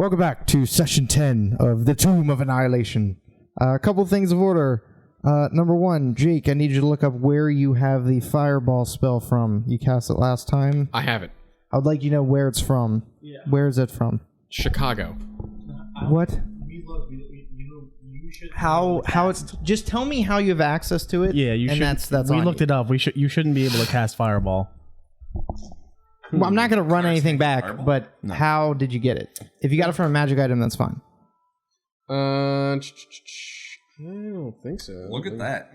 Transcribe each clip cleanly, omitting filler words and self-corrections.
Welcome back to session 10 of the Tomb of Annihilation. A couple things of order. Number one, Jake, I need you to look up where you have the fireball spell from. You cast it last time. I have it. I would like you to know where it's from. Yeah. Where is it from? Chicago. What? How it's just tell me how you have access to it. Yeah, you should. That's we looked it up. You shouldn't be able to cast fireball. Well, I'm not going to run anything back, but how did you get it? If you got it from a magic item, that's fine. I don't think so. Look at that.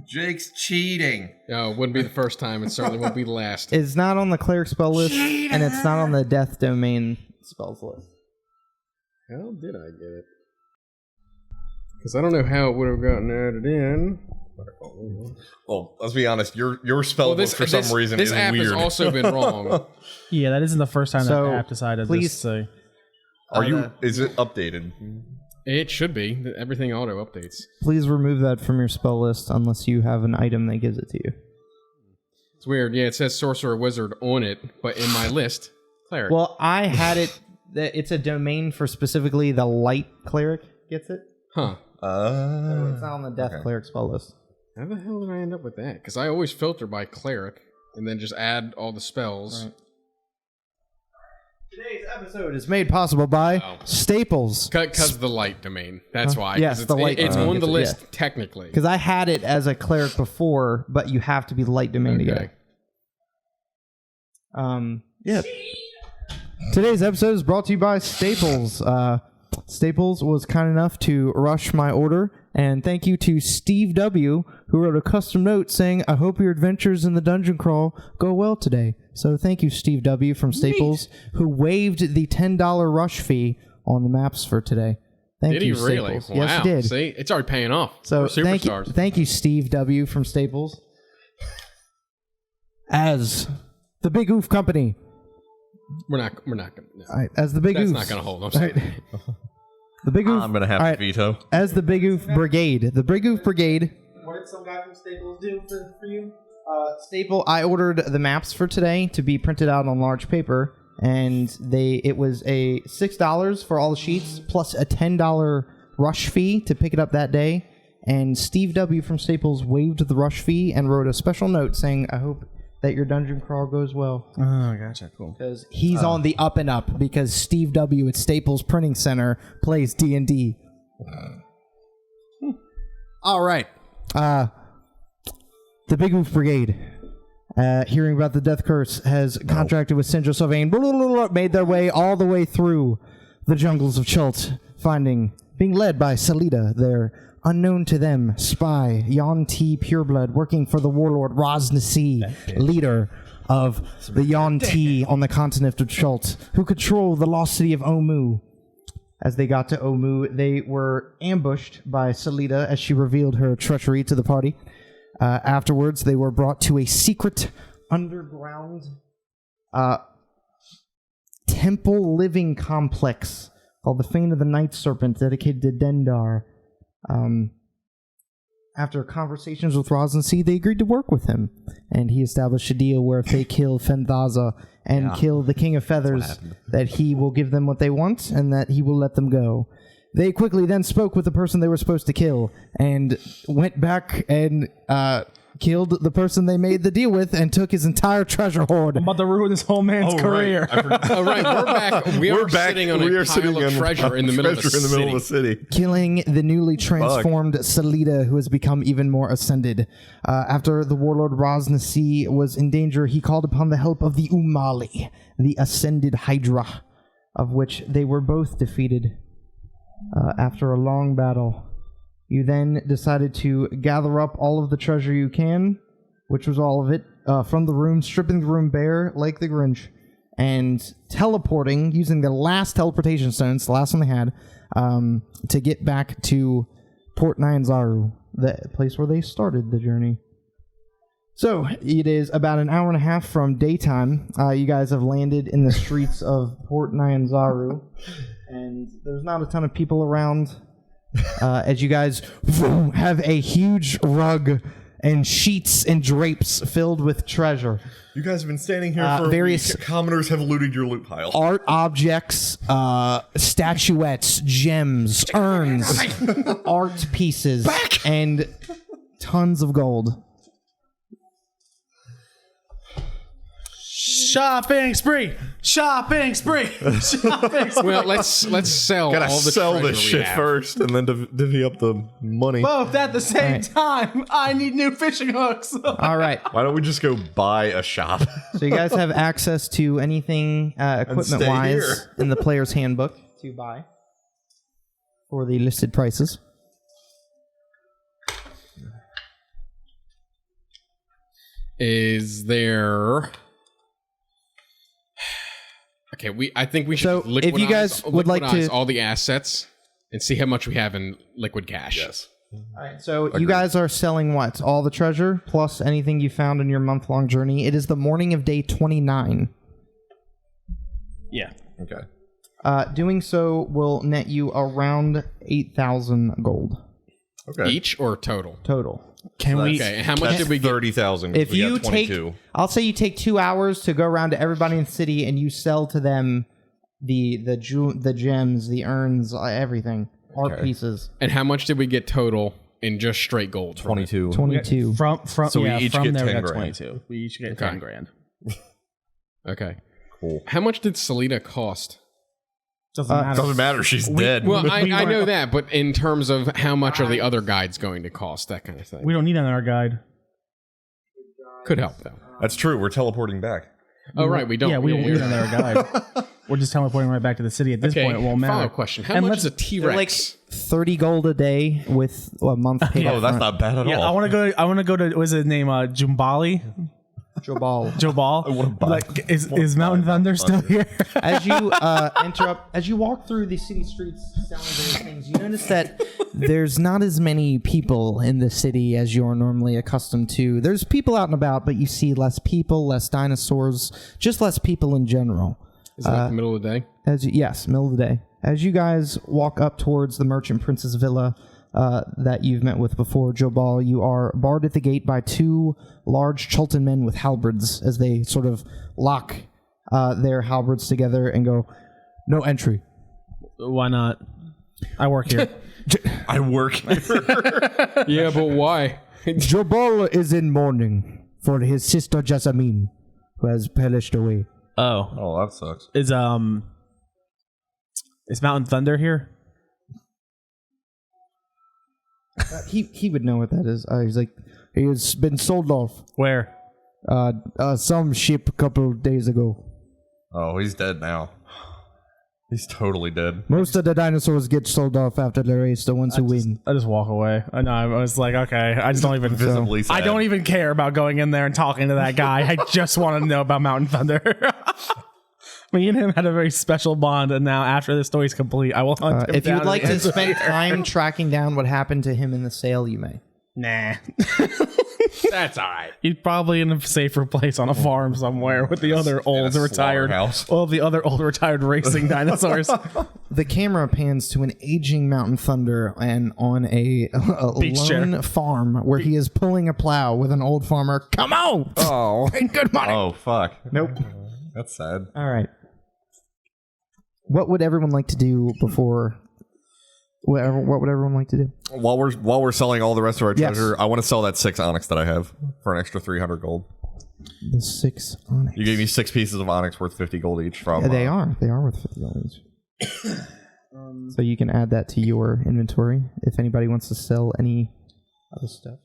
Jake's cheating. No, it wouldn't be the first time. It certainly won't be the last. It's not on the cleric spell list, and it's not on the death domain spells list. How did I get it? Because I don't know how it would have gotten added in. Well, let's be honest. Your spell book for some reason is weird. This app has also been wrong. Yeah, that isn't the first time that app decided this. So. Is it updated? It should be. Everything auto updates. Please remove that from your spell list unless you have an item that gives it to you. It's weird. Yeah, it says sorcerer wizard on it, but in my list, cleric. Well, I had it. It's a domain for specifically the light cleric gets it. Huh. So it's not on the death cleric spell list. How the hell did I end up with that? Because I always filter by cleric and then just add all the spells. Right. Today's episode is made possible by Staples. Because the light domain. That's why. Yes, the light. It's on the list technically. Because I had it as a cleric before, but you have to be light domain to get it. Yeah. Today's episode is brought to you by Staples. Staples was kind enough to rush my order, and thank you to Steve W., who wrote a custom note saying, I hope your adventures in the dungeon crawl go well today. So thank you, Steve W. from Staples, who waived the $10 rush fee on the maps for today. Thank you, really? Staples. Wow. Yes, he did. See, it's already paying off. So we're superstars. Thank you, Steve W. from Staples. As the Big Oof Company. We're not going to. No. All right, as the Big Oof. That's not going to hold. I'm sorry. Right. The Big Oof. I'm going to have to veto. As the Big Oof Brigade. The Big Oof Brigade. What did some guy from Staples do for you? I ordered the maps for today to be printed out on large paper, and it was a $6 for all the sheets, plus a $10 rush fee to pick it up that day. And Steve W. from Staples waived the rush fee and wrote a special note saying, I hope that your dungeon crawl goes well. Oh, gotcha. Cool. Because he's on the up and up, because Steve W. at Staples Printing Center plays D&D. All right. The Big Oof Brigade, hearing about the death curse, has contracted with Sindra Sylvain, made their way all the way through the jungles of Chult, being led by Salida, their unknown to them spy, Yon T Pureblood, working for the warlord Rosnasi, leader of the Yon T on the continent of Chult, who control the lost city of Omu. As they got to Omu, they were ambushed by Salida as she revealed her treachery to the party. Afterwards, they were brought to a secret underground temple living complex called the Fane of the Night Serpent, dedicated to Dendar. After conversations with Rosnasi, they agreed to work with him, and he established a deal where if they kill Fenthaza and kill the King of Feathers, that he will give them what they want and that he will let them go. They quickly then spoke with the person they were supposed to kill and went back and killed the person they made the deal with and took his entire treasure hoard. I'm about to ruin this whole man's career. Right. All right, we're back. We're sitting on a pile of treasure in the middle of the city. Killing the newly transformed Salida, who has become even more ascended. After the warlord Rosnasi was in danger, he called upon the help of the Umali, the ascended Hydra, of which they were both defeated. After a long battle, you then decided to gather up all of the treasure you can, which was all of it, from the room, stripping the room bare like the Grinch, and teleporting, using the last teleportation stones, the last one they had, to get back to Port Nyanzaru, the place where they started the journey. So, it is about an hour and a half from daytime. You guys have landed in the streets of Port Nyanzaru, and there's not a ton of people around. As you guys have a huge rug and sheets and drapes filled with treasure. You guys have been standing here for various a week. Commoners have looted your loot pile. Art objects, statuettes, gems, urns, art pieces, and tons of gold. Shopping spree! Shopping spree! Shopping spree! Well, let's sell Gotta all the sell treasure this we shit have. first, and then divvy up the money. Both at the same time. I need new fishing hooks. All right. Why don't we just go buy a shop? So you guys have access to anything equipment-wise in the player's handbook to buy for the listed prices. Is there? Okay, I think we should. So, if you guys would like to all the assets and see how much we have in liquid cash. Yes. All right, so you guys are selling what? All the treasure plus anything you found in your month-long journey. It is the morning of day 29. Yeah. Okay. Doing so will net you around 8,000 gold. Okay. Each or total? Total. Can we? Okay, and how much did we get? 30,000. If you take, I'll say you take 2 hours to go around to everybody in the city and you sell to them the gems, the urns, everything, art pieces. And how much did we get total in just straight gold? 22. 22. From So we each from get there 10 we got grand. 22. We each get 10 grand. Okay. Cool. How much did Selena cost? Doesn't matter. Doesn't matter. She's dead. Well, I know that, but in terms of how much are the other guides going to cost, that kind of thing. We don't need another guide. Could help, though. That's true. We're teleporting back. Oh, right, we don't. Yeah, we don't you're need another guide. We're just teleporting right back to the city. At this point, it won't matter. Follow-up question. How And much let's- is a T-Rex? Like 30 gold a day with a month paid Oh, that's upfront. not bad at Yeah, all. I want to go to. What's his name? Jumbali. Jobal. Jobal. Like, is Mountain Thunder still here? As you as you walk through the city streets selling various things, you notice that there's not as many people in the city as you're normally accustomed to. There's people out and about, but you see less people, less dinosaurs, just less people in general. Is it like the middle of the day? Yes, middle of the day. As you guys walk up towards the merchant prince's villa that you've met with before, Jobal, you are barred at the gate by 2 large Chultan men with halberds as they sort of lock their halberds together and go, "No entry." Why not? I work here. I work here. Yeah, but why? Jobal is in mourning for his sister Jasmine, who has perished away. Oh, that sucks. is Mountain Thunder here? He would know what that is. He's like, he has been sold off. Where? Some ship a couple of days ago. Oh, he's dead now. He's totally dead. Most of the dinosaurs get sold off after the race, the ones who win. I just walk away. I know. I was like, okay. I just don't even. Visibly sad. I don't even care about going in there and talking to that guy. I just want to know about Mountain Thunder. Me and him had a very special bond, and now after the story's complete, I will hunt him If you down would like and to spend time tracking down what happened to him in the sale, you may. Nah. That's all right. He's probably in a safer place on a farm somewhere with the other old retired, slaughterhouse. all the other old retired racing dinosaurs. The camera pans to an aging Mountain Thunder and on a Beach lone chair. farm where he is pulling a plow with an old farmer. Come on! Oh. And good money! Oh, fuck. Nope. That's sad. All right. What would everyone like to do before... What would everyone like to do? While we're selling all the rest of our Yes. treasure, I want to sell that 6 onyx that I have for an extra 300 gold. The 6 onyx. You gave me 6 pieces of onyx worth 50 gold each from... Yeah, they are. They are worth 50 gold each. So you can add that to your inventory if anybody wants to sell any other stuff.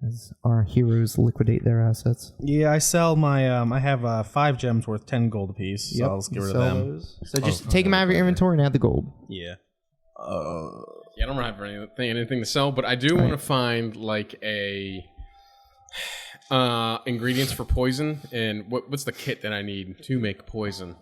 As our heroes liquidate their assets. Yeah, I sell my. I have 5 gems worth 10 gold apiece. So I'll just get rid of them. Those. So just take them out of your inventory and add the gold. Yeah. Yeah, I don't have anything to sell, but I do want to find like a ingredients for poison, and what's the kit that I need to make poison?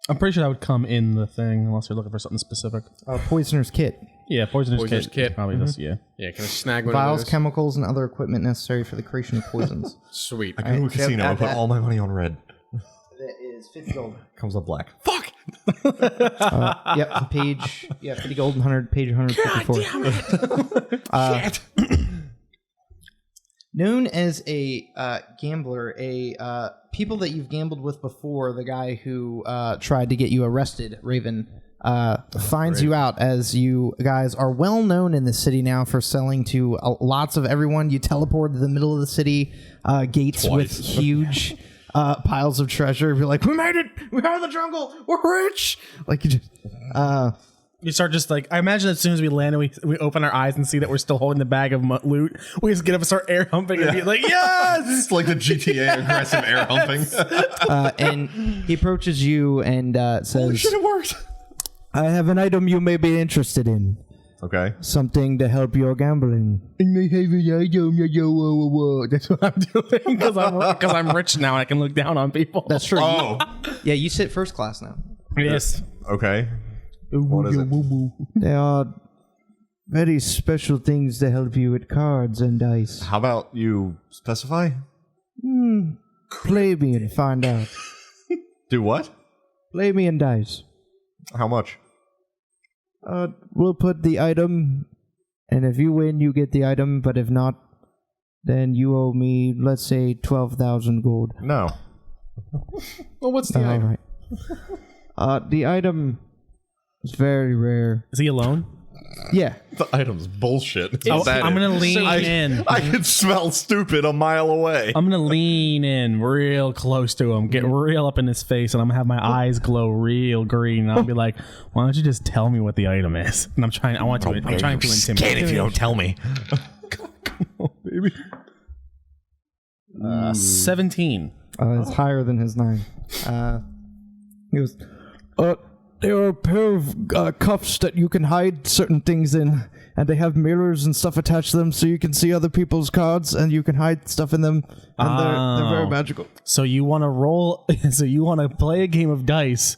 I'm pretty sure that would come in the thing, unless you're looking for something specific. Poisoner's kit. Yeah, poisoner's kit. Probably this. Yeah. Yeah, can I snag one Vials, of those? chemicals, and other equipment necessary for the creation of poisons. Sweet. I go to a Alright, so casino add and put that. all my money on red. That is 50 gold. Comes up black. Fuck! Yep, page. Yeah, 50 gold and 100, page 154. Shit! Known as a gambler, people that you've gambled with before, the guy who tried to get you arrested, Raven, finds you out, as you guys are well known in the city now for selling to lots of everyone. You teleport to the middle of the city gates with huge piles of treasure. You're like, we made it! We're out of the jungle! We're rich! Like, you just... You start just like, I imagine as soon as we land and we open our eyes and see that we're still holding the bag of loot, we just get up and start air humping and be like, yes! It's like the GTA aggressive air humping. And he approaches you and says, Holy shit, it worked! I have an item you may be interested in. Okay. Something to help your gambling. That's what I'm doing because I'm rich now and I can look down on people. That's true. Oh. Yeah, you sit first class now. Yes. Okay. What is it? There are very special things to help you with cards and dice. How about you specify? Play me and find out. Do what? Play me and dice. How much? We'll put the item, and if you win, you get the item, but if not, then you owe me, let's say, 12,000 gold. No. Well, what's the item? All right. The item is very rare. Is he alone? Yeah. The item's bullshit. I'm going to lean in. I can smell stupid a mile away. I'm going to lean in real close to him, get real up in his face, and I'm going to have my eyes glow real green. And I'll be like, why don't you just tell me what the item is? And I'm trying to intimidate if you don't tell me. Come on, baby. 17. It's higher than his 9. He goes, there are a pair of cuffs that you can hide certain things in, and they have mirrors and stuff attached to them, so you can see other people's cards, and you can hide stuff in them, and they're very magical. So you want to roll? So you want to play a game of dice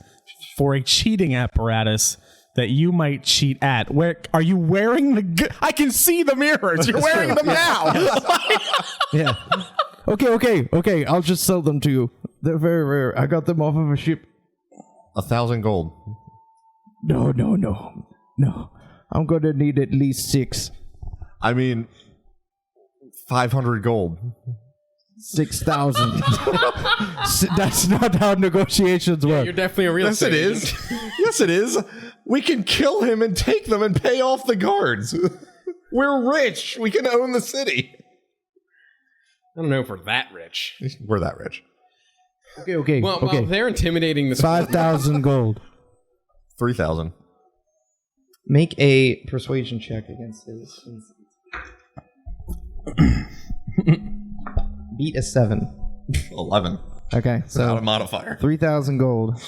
for a cheating apparatus that you might cheat at? Where are you wearing the? I can see the mirrors. You're wearing them now. Yeah. Okay. I'll just sell them to you. They're very rare. I got them off of a ship. 1,000 gold. No. I'm gonna need at least 6. I mean, 500 gold. 6,000. That's not how negotiations work. You're definitely a real estate agent. Yes, it is. We can kill him and take them and pay off the guards. We're rich. We can own the city. I don't know if we're that rich. We're that rich. Okay. Well, they're intimidating this. 5,000 gold. 3,000. Make a persuasion check against his. Beat a 7. 11. Okay, so Without a modifier. 3,000 gold.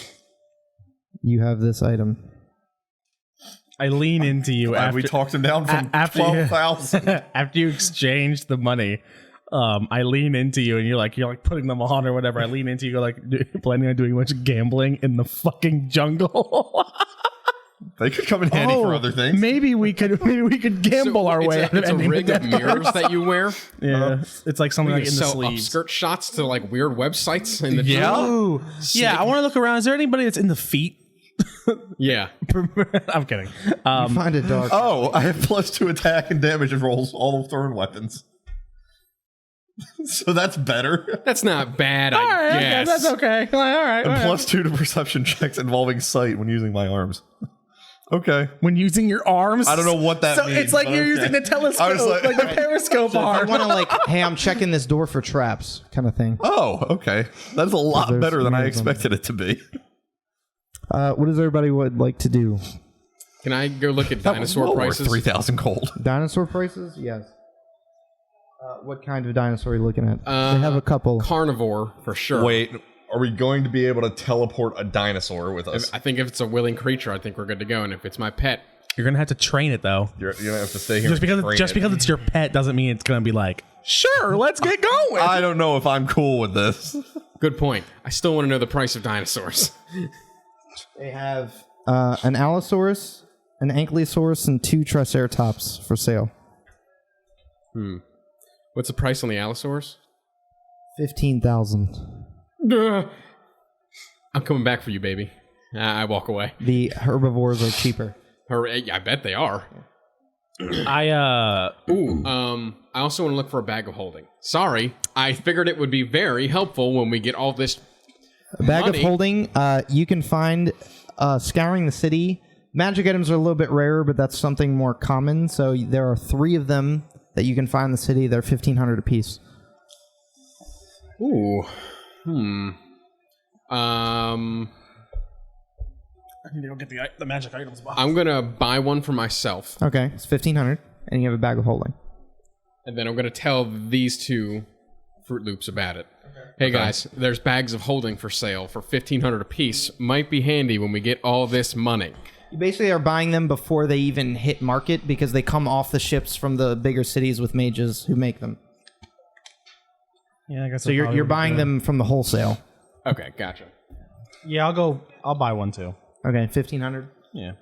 You have this item. I lean into you after we talked him down from 12,000. After you exchange the money. I lean into you and you're like putting them on or whatever. I lean into you, go like, planning on doing much gambling in the fucking jungle. They could come in handy for other things. Maybe we could gamble our way. It's a rig of mirrors that you wear. Yeah, it's like something like in the sell sleeves. upskirt shots to like weird websites in the Ooh. Yeah, I want to look around. Is there anybody that's in the feet? Yeah. I'm kidding. You find it dark. Oh, I have +2 attack and damage rolls, all thrown weapons. So that's better. That's not bad, All right, I guess. that's okay. All right. And +2 to perception checks involving sight when using my arms. Okay. When using your arms? I don't know what that means. So it's like you're using the telescope, like the periscope arm. I want to hey, I'm checking this door for traps kind of thing. Oh, okay. That's a lot There's better than I mirrors on expected it to be. What does everybody would like to do? Can I go look at dinosaur prices? 3,000 gold. Dinosaur prices? Yes. What kind of dinosaur are you looking at? They have a couple. Carnivore, for sure. Wait, are we going to be able to teleport a dinosaur with us? I think if it's a willing creature, I think we're good to go. And if it's my pet, You're gonna have to train it though. You're going to have to stay here. Just because it's your pet doesn't mean it's gonna be like, sure, let's get going. I don't know if I'm cool with this. good point. I still want to know the price of dinosaurs. They have an Allosaurus, an Ankylosaurus, and 2 Triceratops for sale. What's the price on the Allosaurus? 15,000. I'm coming back for you, baby. I walk away. The herbivores are cheaper. I bet they are. I also want to look for a bag of holding. Sorry, I figured it would be very helpful when we get all this A bag money. of holding, you can find scouring the city. Magic items are a little bit rarer, but that's something more common. So there are 3 of them that you can find in the city. They're 1,500 apiece. Ooh. need to go get the magic items box. I'm gonna buy one for myself, Okay, it's 1,500, and you have a bag of holding. and then I'm gonna tell these two Fruit Loops about it. Hey guys, there's bags of holding for sale for 1,500 apiece. Might be handy when we get all this money. You basically are buying them before they even hit market because they come off the ships from the bigger cities with mages who make them. Yeah, I guess So you're buying them from the wholesale. Okay, gotcha. Yeah, I'll buy one too. Okay, 1,500. Yeah.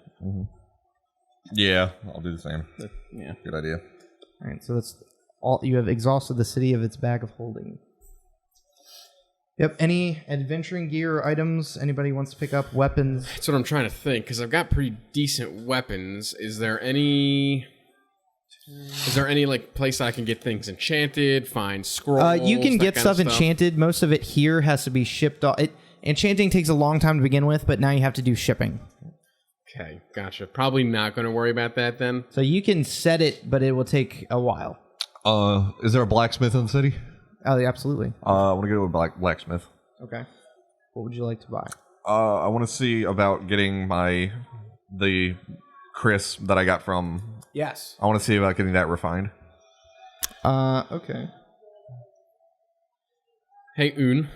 Yeah, I'll do the same. Yeah. Good idea. All right, so that's all. You have exhausted the city of its bag of holding. Yep. Any adventuring gear or items anybody wants to pick up? Weapons. That's what I'm trying to think, because I've got pretty decent weapons. Is there any like place I can get things enchanted, find scrolls? You can that get kind stuff of enchanted. Most of it here has to be shipped off. Enchanting takes a long time to begin with, but now you have to do shipping. Okay, gotcha. Probably not going to worry about that then. So you can set it, but it will take a while. Is there a blacksmith in the city? Oh, yeah, absolutely. I want to go to a blacksmith. Okay. What would you like to buy? I want to see about getting the Chris that I got from. Yes. I want to see about getting that refined. Okay. Hey, Un.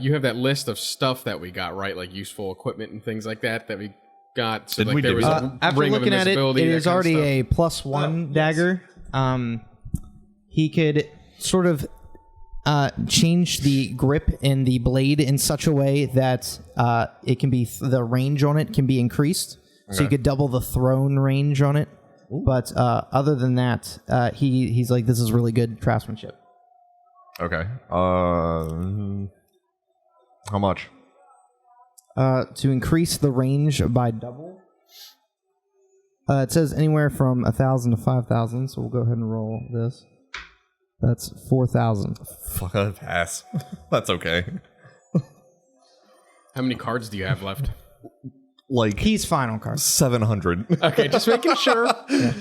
You have that list of stuff that we got, right? Like useful equipment and things like that we got. So Did like we there do was that? a After ring of looking at it, invisibility, it that is kind of already stuff. a +1 dagger. He could sort of change the grip in the blade in such a way that it can be the range on it can be increased. So you could double the thrown range on it. Ooh. But other than that, he's like, this is really good craftsmanship. Okay. How much? To increase the range by double. It says anywhere from 1,000 to 5,000, so we'll go ahead and roll this. That's 4,000. Fuck, I'll pass. That's okay. How many cards do you have left? Like He's final card. 700. Okay, just making sure. Yeah.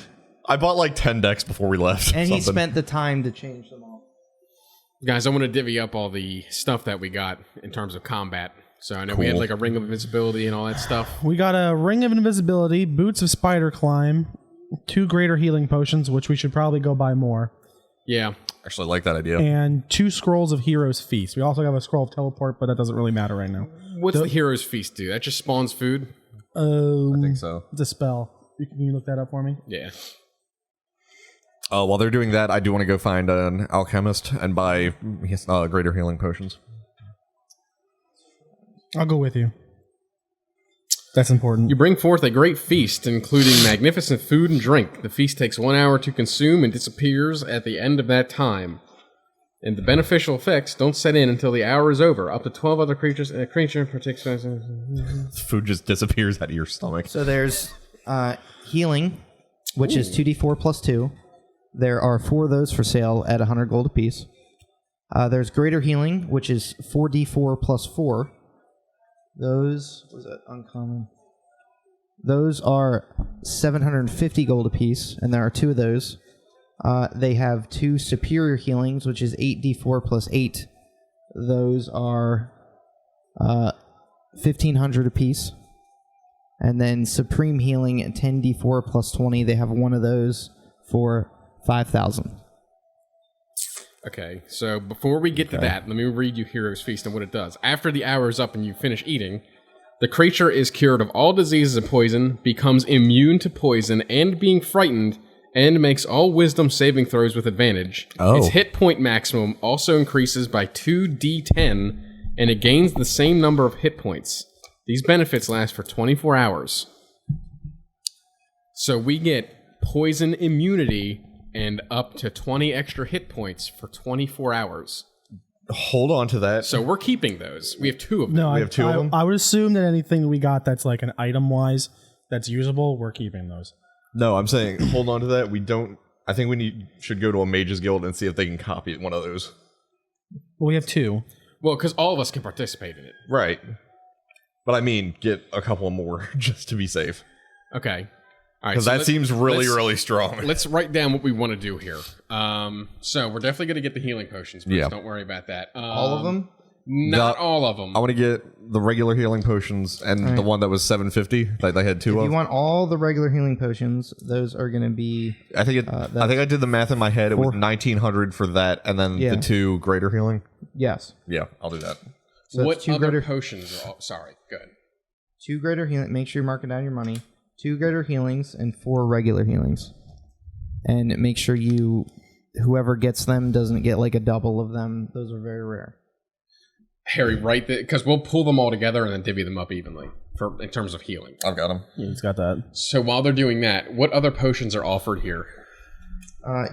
I bought like 10 decks before we left. And he spent the time to change them all. Guys, I want to divvy up all the stuff that we got in terms of combat. So I know we had like a ring of invisibility and all that stuff. We got a ring of invisibility, boots of spider climb, 2 greater healing potions, which we should probably go buy more, Yeah. Actually like that idea. and 2 scrolls of hero's feast. We also have a scroll of teleport, but that doesn't really matter right now. What's the hero's feast do? That just spawns food? I think so. It's a spell. Can you look that up for me? Yeah. While they're doing that, I do want to go find an alchemist and buy greater healing potions. I'll go with you. That's important. You bring forth a great feast, including magnificent food and drink. The feast takes 1 hour to consume and disappears at the end of that time. And the beneficial effects don't set in until the hour is over. Up to 12 other creatures and a creature partakes. Food just disappears out of your stomach. So there's healing, which is 2d4 plus 2. There are 4 of those for sale at 100 gold apiece. There's greater healing, which is 4d4 plus 4. Those, was that uncommon? Those are 750 gold apiece, and there are 2 of those. They have 2 superior healings, which is 8d4 plus 8. Those are 1,500 apiece. And then supreme healing at 10d4 plus 20. They have 1 of those for 5,000. Okay, so before we get to that, let me read you Hero's Feast and what it does. After the hour is up and you finish eating, the creature is cured of all diseases and poison, becomes immune to poison and being frightened, and makes all wisdom saving throws with advantage. Oh. Its hit point maximum also increases by 2d10, and it gains the same number of hit points. These benefits last for 24 hours. So we get poison immunity and up to 20 extra hit points for 24 hours. Hold on to that. So we're keeping those. We have 2 of them. No, We have 2 of them? I would assume that anything we got that's like an item-wise that's usable, we're keeping those. No, I'm saying hold on to that. We don't. I think should go to a Mages Guild and see if they can copy one of those. Well, we have 2. Well, because all of us can participate in it. Right. But I mean, get a couple more just to be safe. Okay. All right. Because that seems really strong. Let's write down what we want to do here. So we're definitely going to get the healing potions first. Yeah. Don't worry about that. All of them? Not all of them. I want to get the regular healing potions and the one that was 750. Like they had 2 If of. you want all the regular healing potions, those are going to be... I think I did the math in my head. It was 1900 for that, and then the 2 greater healing. Yes. Yeah, I'll do that. So what 2 other greater potions are... Sorry, good. 2 greater healing. Make sure you're marking down your money. 2 greater healings and 4 regular healings. And make sure whoever gets them doesn't get like a double of them. Those are very rare. Harry, write that, because we'll pull them all together and then divvy them up evenly in terms of healing. I've got them. Yeah, he's got that. So while they're doing that, what other potions are offered here?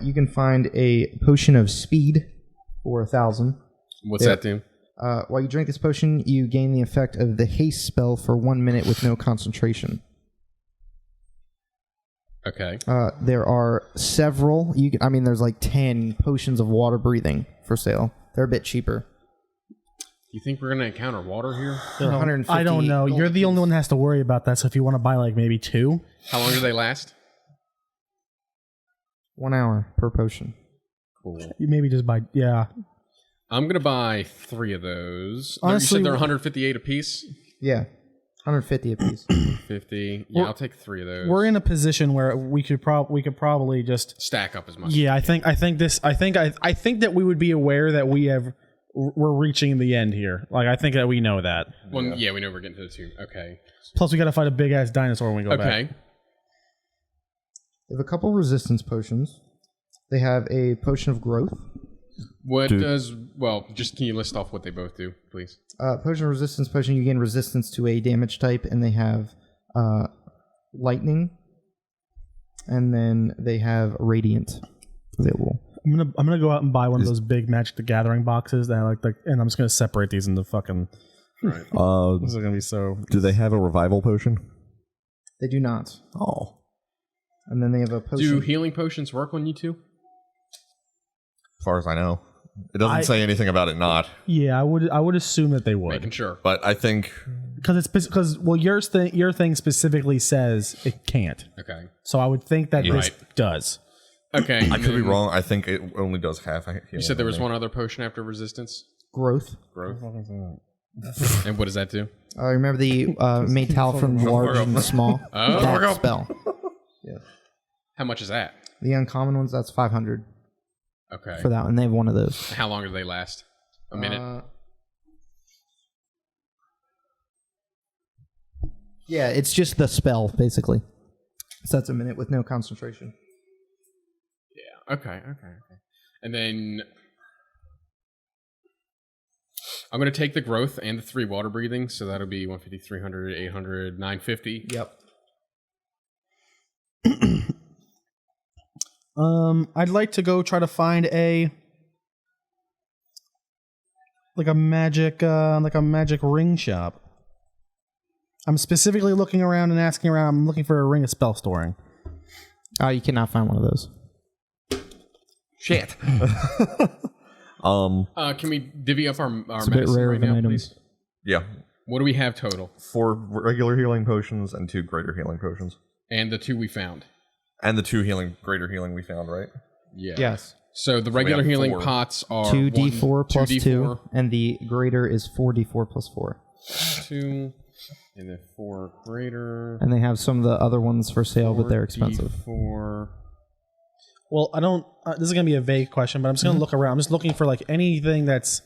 You can find a potion of speed for 1,000. What's that do? While you drink this potion, you gain the effect of the haste spell for 1 minute with no concentration. Okay. There are several. There's like 10 potions of water breathing for sale. They're a bit cheaper. You think we're going to encounter water here? They're 150. I don't know. You're the only one that has to worry about that. So if you want to buy like maybe 2, How long do they last? 1 hour per potion. Cool. you maybe just buy. Yeah. I'm going to buy 3 of those. Honestly, you said they're 158 apiece? Yeah, 150 apiece. 50. Yeah, I'll take 3 of those. We're in a position where we could probably just Stack up as much. I think that we would be aware that we're reaching the end here. Like I think that we know that. Well, yeah, we know we're getting to the tomb. Okay. Plus we got to fight a big ass dinosaur when we go back. Okay. They have a couple resistance potions. They have a potion of growth. What does... Well, just can you list off what they both do, please? Potion of resistance potion, you gain resistance to a damage type, and they have lightning. And then they have radiant available. I'm gonna go out and buy one of those big Magic the Gathering boxes that I like, and I'm just gonna separate these into fucking. Right. This is gonna be so. Do they have a revival potion? They do not. Oh. And then they have a potion. Do healing potions work on you two? As far as I know. It doesn't say anything about it not. Yeah, I would assume that they would. Making sure. But I think... Because your thing specifically says it can't. Okay. So I would think that this does. Okay. I could be wrong. I think it only does half. You said there was one other potion after resistance? Growth. And what does that do? Remember the Maytal from large and small? Oh. That spell. Yeah. How much is that? The uncommon ones, that's 500 Okay. for that one. They have one of those. How long do they last? A minute? Yeah, it's just the spell, basically. So that's a minute with no concentration. Yeah. Okay. And then I'm going to take the growth and the 3 water breathing, so that'll be 150, 300, 800, 950. Yep. I'd like to go try to find a magic ring shop. I'm specifically looking around and asking around. I'm looking for a ring of spell storing. You cannot find one of those. Shit. Can we divvy up our It's a bit medicine rare right of an now, item. please? Yeah. What do we have total? 4 regular healing potions and 2 greater healing potions. And the 2 we found. And the 2 greater healing we found, right? Yeah. Yes. So the regular have healing 4. pots are 2d4 plus 2, 2d4, and the greater is 4d4 plus 4. 2, and then 4 greater. And they have some of the other ones for sale, but they're expensive. 4. Well, I don't. This is gonna be a vague question, but I'm just gonna look around. I'm just looking for like anything that's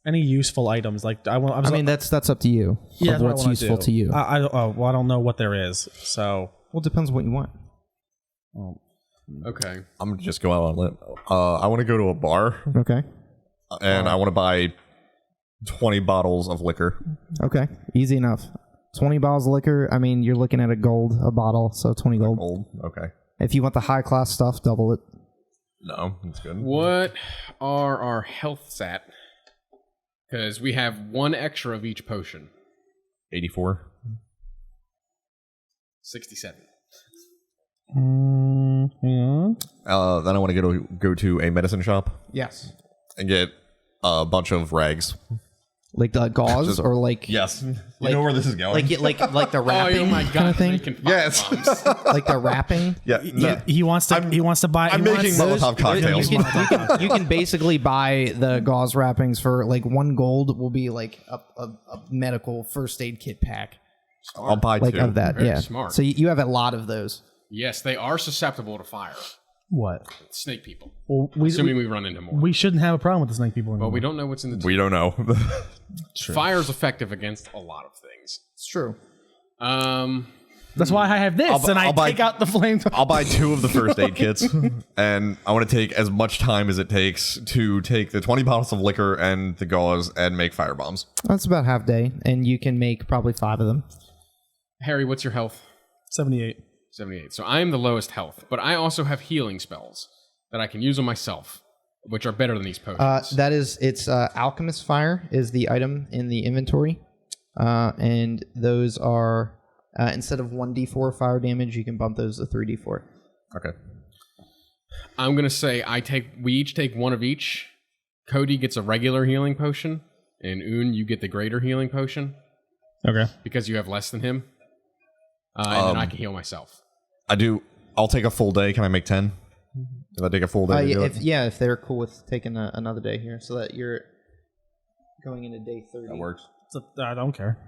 any useful items. Like that's up to you. Yeah, of that's what I what's wanna useful do. to you. I don't know what there is. So Well, it depends what you want. Okay. I'm going to just go out on a limb. I want to go to a bar, Okay. and I want to buy 20 bottles of liquor. Okay. Easy enough. 20 bottles of liquor. I mean, you're looking at a bottle, so 20 gold. Gold. Okay. If you want the high class stuff, double it. No, that's good. What are our healths at? Because we have 1 extra of each potion. 84. 67. Yeah. Then I want to go to a medicine shop Yes. and get a bunch of rags. Like the gauze or like Yes. You Like- know where this is going. like the wrapping Oh my god! kind of thing. Making Yes. firebombs. Like the wrapping. yeah. No. He wants to buy. I'm he making wants- Molotov cocktails. You can basically buy the gauze wrappings for like 1 gold will be like a medical first aid kit pack. I'll buy Like 2. of that, Very yeah. smart. So you have a lot of those. Yes, they are susceptible to fire. What? Snake people. Well, Assuming we run into more. we shouldn't have a problem with the snake people anymore. But we don't know what's in the. We don't know. Fire is effective against a lot of things. It's true. That's why I have this, and I I'll buy- take out the flame. I'll buy 2 of the first aid kits, and I want to take as much time as it takes to take the 20 bottles of liquor and the gauze and make fire bombs. That's about half day, and you can make probably 5 of them. Harry, what's your health? 78. 78. So I am the lowest health, but I also have healing spells that I can use on myself, which are better than these potions. It's Alchemist Fire is the item in the inventory, and those are instead of 1d4 fire damage, you can bump those to 3d4. Okay. I'm gonna say we each take 1 of each. Cody gets a regular healing potion, and Un, you get the greater healing potion Okay. because you have less than him. And then I can heal myself. I'll take a full day. Can I make 10? If I take a full day to do it? If they're cool with taking another day here, so that you're going into day 30. That works. I don't care.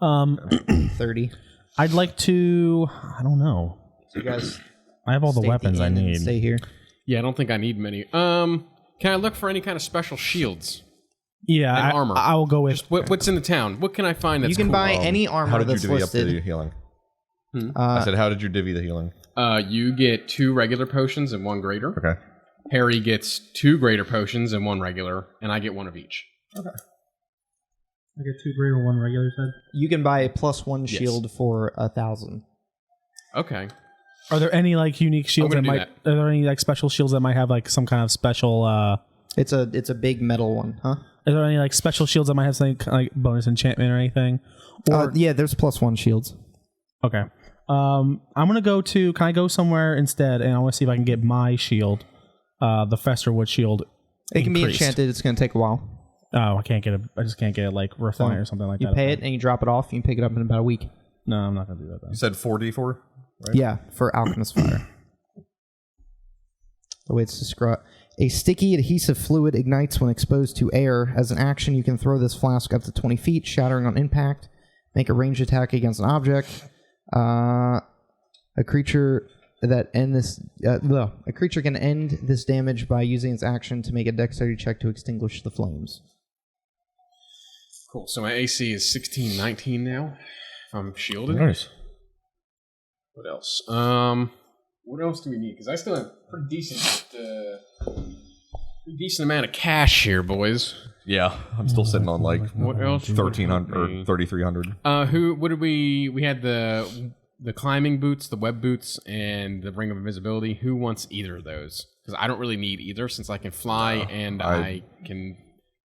30. I'd like to. I don't know. So you guys I have all the stay at weapons I inn and need. Stay here. Yeah, I don't think I need many. Can I look for any kind of special shields Yeah, and armor? I will go with. What's in the town? What can I find that's You can cool? buy any How armor did you that's divvy up the listed. healing? I said, how did you divvy the healing? You get 2 regular potions and 1 greater. Okay. Harry gets 2 greater potions and 1 regular, and I get 1 of each. I get 2 greater, 1 regular. Said. You can buy a +1 shield for 1,000. Okay. Are there any like unique shields gonna that do might? Are there any like special shields that might have like some kind of special? It's a big metal one, huh? Are there any like special shields that might have something like bonus enchantment or anything? Yeah, there's +1 shields. Okay. I'm gonna go to. Can I go somewhere instead? And I want to see if I can get my shield, the Festerwood shield. It can be increased. enchanted. It's going to take a while. Oh, I can't get it. I just can't get it like refine or something like You that. pay it and you drop it off. You can pick it up in about a week. No, I'm not gonna do that. Then. You said 4d4? Right? Yeah, for Alchemist Fire. The way it's described. A sticky adhesive fluid ignites when exposed to air. As an action, you can throw this flask up to 20 feet, shattering on impact. Make a ranged attack against an object. A creature can end this damage by using its action to make a dexterity check to extinguish the flames. Cool. So my AC is 16-19 now. If I'm shielded. Nice. What else? What else do we need? Because I still have pretty decent amount of cash here, boys. Yeah, I'm still sitting on like What else? 1,300 or 3,300. What did we had the climbing boots, the web boots, and the ring of invisibility. Who wants either of those? Because I don't really need either, since I can fly and I can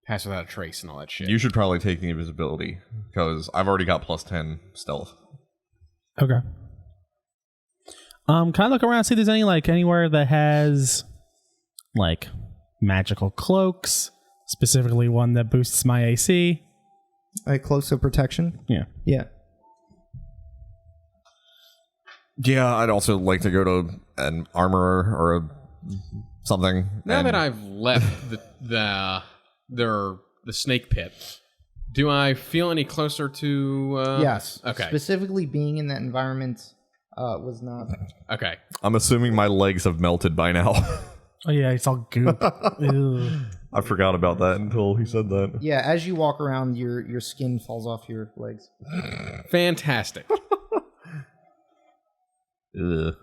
pass without a trace and all that shit. You should probably take the invisibility because I've already got +10 stealth. Okay. Can I look around and see if there's any like anywhere that has like magical cloaks, specifically one that boosts my AC? Cloaks of protection? Yeah. Yeah. Yeah, I'd also like to go to an armorer or something. Now that I've left the snake pit, do I feel any closer to? Yes. Okay. Specifically, being in that environment was not. Okay. I'm assuming my legs have melted by now. Oh yeah, it's all goop. Ew. I forgot about that until he said that. Yeah, as you walk around, your skin falls off your legs. Fantastic. Ugh.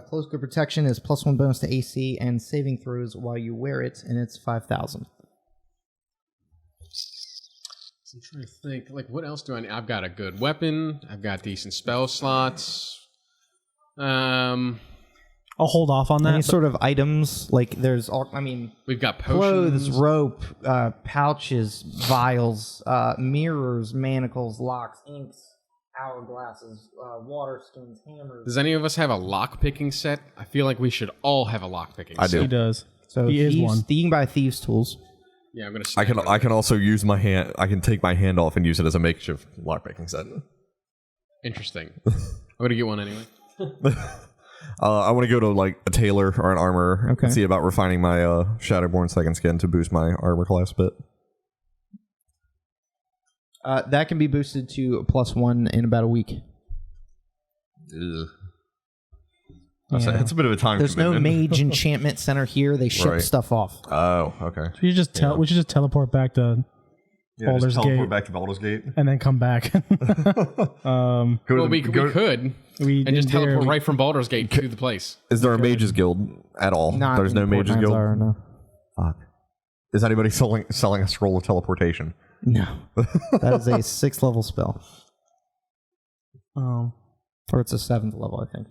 Cloak of protection is +1 bonus to AC and saving throws while you wear it, and it's 5,000. I'm trying to think. Like, what else do I need? I've got a good weapon. I've got decent spell slots. I'll hold off on that. Any sort of items, like there's all, I mean, We've got potions. clothes, rope, pouches, vials, mirrors, manacles, locks, inks, hourglasses, water skins, hammers. Does any of us have a lock picking set? I feel like we should all have a lock picking set. I do. He does. So he is thieves, one. You can buy thieves' tools. Yeah, I'm gonna. I can also use my hand. I can take my hand off and use it as a makeshift lockpicking set. Interesting. I'm gonna get one anyway. I want to go to like a tailor or an armorer and see about refining my Shadowborn second skin to boost my armor class a bit. That can be boosted to +1 in about a week. Ugh. It's a bit of a time There's commitment. no mage enchantment center here. They ship stuff off. Oh, okay. We should just teleport back to Baldur's just teleport Gate. back to Baldur's Gate. And then come back. We could just teleport right from Baldur's Gate to the place. Is there a mages guild at all? There's no mages guild. No. Fuck. Is anybody selling a scroll of teleportation? No. That is a 6th level spell. Or it's a 7th level, I think.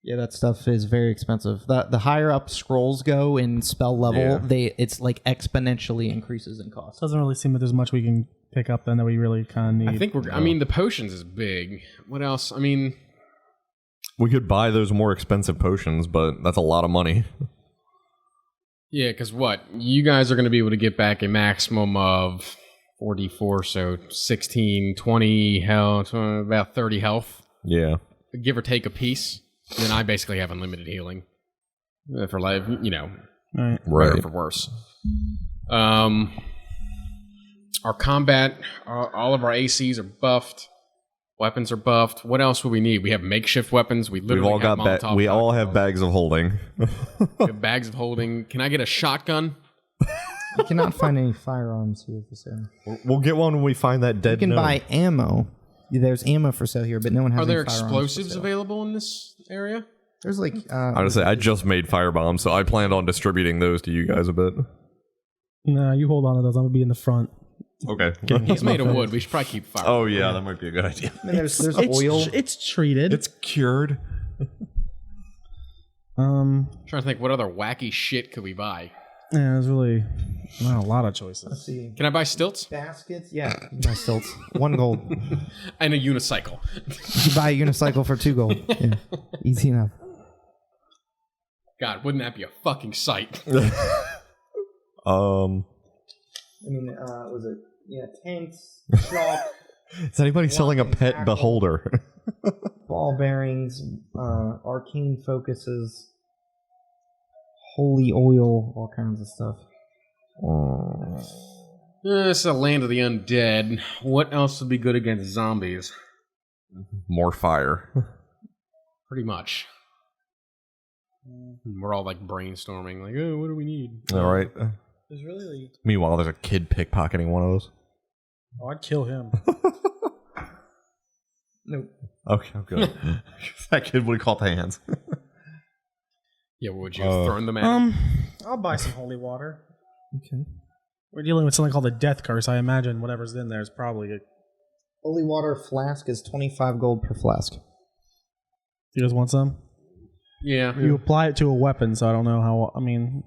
Yeah, that stuff is very expensive. The higher up scrolls go in spell level, it's like exponentially increases in cost. Doesn't really seem that there's much we can pick up then that we really kind of need. I think I mean, the potions is big. What else? I mean, we could buy those more expensive potions, but that's a lot of money. Yeah, because what? You guys are going to be able to get back a maximum of 44, so 16, 20 health, about 30 health. Yeah. Give or take a piece. And then I basically have unlimited healing. For life, Right. Better for worse. Our combat, all of our ACs are buffed. Weapons are buffed. What else would we need? We have makeshift weapons. We all have bags of holding. We have bags of holding. Can I get a shotgun? You cannot find any firearms here for sale. We'll get one when we find that dead. You can buy ammo. There's ammo for sale here, but no one has. Are there any firearms explosives available in this area? There's like. Honestly, I just made firebombs, so I planned on distributing those to you guys a bit. Nah, you hold on to those. I'm gonna be in the front. Okay. He's made of wood. We should probably keep fire. Oh yeah, that might be a good idea. I mean, there's oil. It's treated. It's cured. I'm trying to think, what other wacky shit could we buy? Yeah, there's really not a lot of choices. Let's see. Can I buy stilts? Baskets? Yeah, you can buy stilts. 1 gold. And a unicycle. You buy a unicycle for 2 gold. Yeah. Easy enough. God, wouldn't that be a fucking sight? Was it? Yeah, tanks, chalk. Is anybody selling a pet beholder? Ball bearings, arcane focuses, holy oil, all kinds of stuff. This is a land of the undead. What else would be good against zombies? More fire. Pretty much. We're all like brainstorming, like, oh, what do we need? All right. There's really. Meanwhile, there's a kid pickpocketing one of those. Oh, I'd kill him. Nope. Okay, I'm good. That kid would have caught the hands. Yeah, would you have thrown them at him? I'll buy some holy water. Okay. We're dealing with something called a death curse. I imagine whatever's in there is probably a... Holy water flask is 25 gold per flask. You guys want some? Yeah. You apply it to a weapon, so I don't know how... I mean...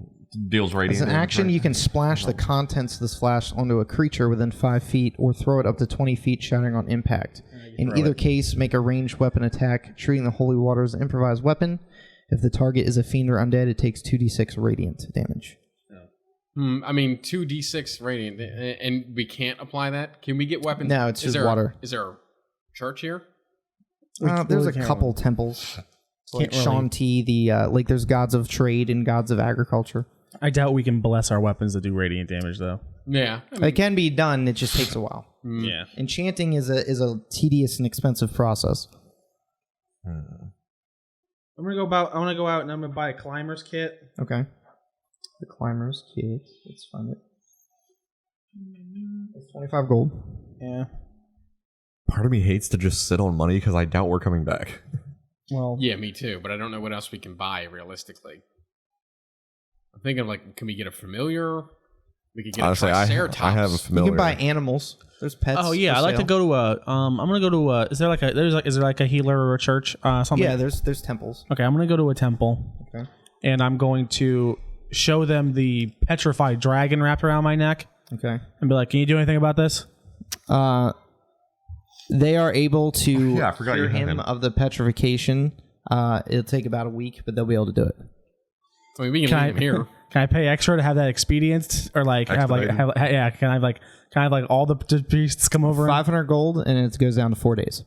Deals radiant. As an action, you can splash the contents of this flask onto a creature within 5 feet or throw it up to 20 feet, shattering on impact. In either case, make a ranged weapon attack, treating the holy water as an improvised weapon. If the target is a fiend or undead, it takes 2d6 radiant damage. I mean, 2d6 radiant, and we can't apply that? Can we get weapons? No, it's just water. Is there a church here? There's a couple temples. Like Shanti, there's gods of trade and gods of agriculture. I doubt we can bless our weapons to do radiant damage, though. Yeah. It can be done, it just takes a while. Yeah. Enchanting is a tedious and expensive process. I'm gonna go out and I'm gonna buy a climber's kit. Okay. The climber's kit. Let's find it. It's 25 gold. Yeah. Part of me hates to just sit on money because I doubt we're coming back. Well. Yeah, me too. But I don't know what else we can buy realistically. I'm thinking can we get a familiar? We could get Honestly, a Triceratops. I have a familiar. You can buy animals. There's pets. Oh yeah, I like to go to a. I'm gonna go to a. Is there like a healer or a church? Something. Yeah, there's temples. Okay, I'm gonna go to a temple. Okay. And I'm going to show them the petrified dragon wrapped around my neck. Okay. And be like, "Can you do anything about this?" They are able to I forgot cure you had him him. of the petrification. It'll take about a week, but they'll be able to do it. I mean, we can leave him here. Can I pay extra to have that expedient, or like have like yeah? Can I like all the priests come over? 500 gold, and it goes down to 4 days.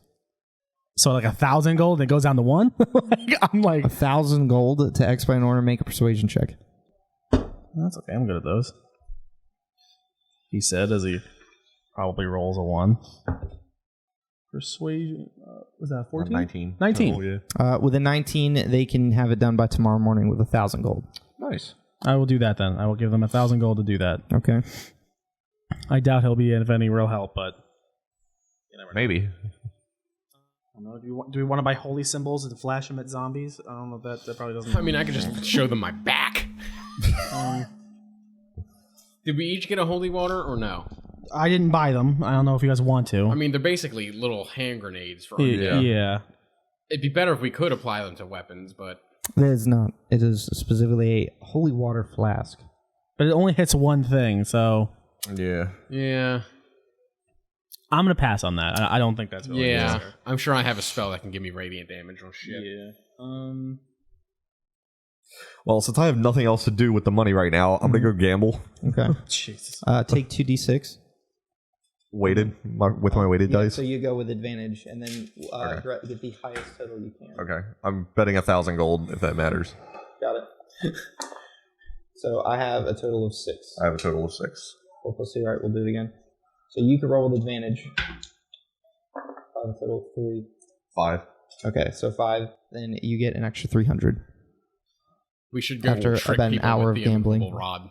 So like 1,000 gold, and it goes down to 1. I'm like 1,000 gold to expedite an order, make a persuasion check. that's okay. I'm good at those. He said as he probably rolls a 1. Persuasion was that 14? 19. 19. Oh, yeah. With a 19, they can have it done by tomorrow morning with 1,000 gold. Nice. I will do that then. I will give them 1,000 gold to do that. Okay. I doubt he'll be of any real help, but you never know. Maybe. I don't know. Do we want to buy holy symbols and flash them at zombies? I don't know. That probably doesn't. I mean, I could just show them my back. Did we each get a holy water or no? I didn't buy them. I don't know if you guys want to. I mean, they're basically little hand grenades for yeah. It'd be better if we could apply them to weapons, but It is not. It is specifically a holy water flask. But it only hits one thing, so yeah. I'm gonna pass on that. I don't think that's really Yeah, necessary. I'm sure I have a spell that can give me radiant damage or shit. Yeah. Well, since I have nothing else to do with the money right now, I'm going to go gamble. Okay. Jesus. Take 2d6. Weighted. With my weighted dice. So you go with advantage, and then get the highest total you can. Okay. I'm betting 1,000 gold, if that matters. Got it. So I have a total of 6. I have a total of 6. 4 plus 2, alright, we'll do it again. So you can roll with advantage. I have a total of 3. 5. Okay, so 5. Then you get an extra 300. We should go After trick about an people hour with of the gambling. immovable rod.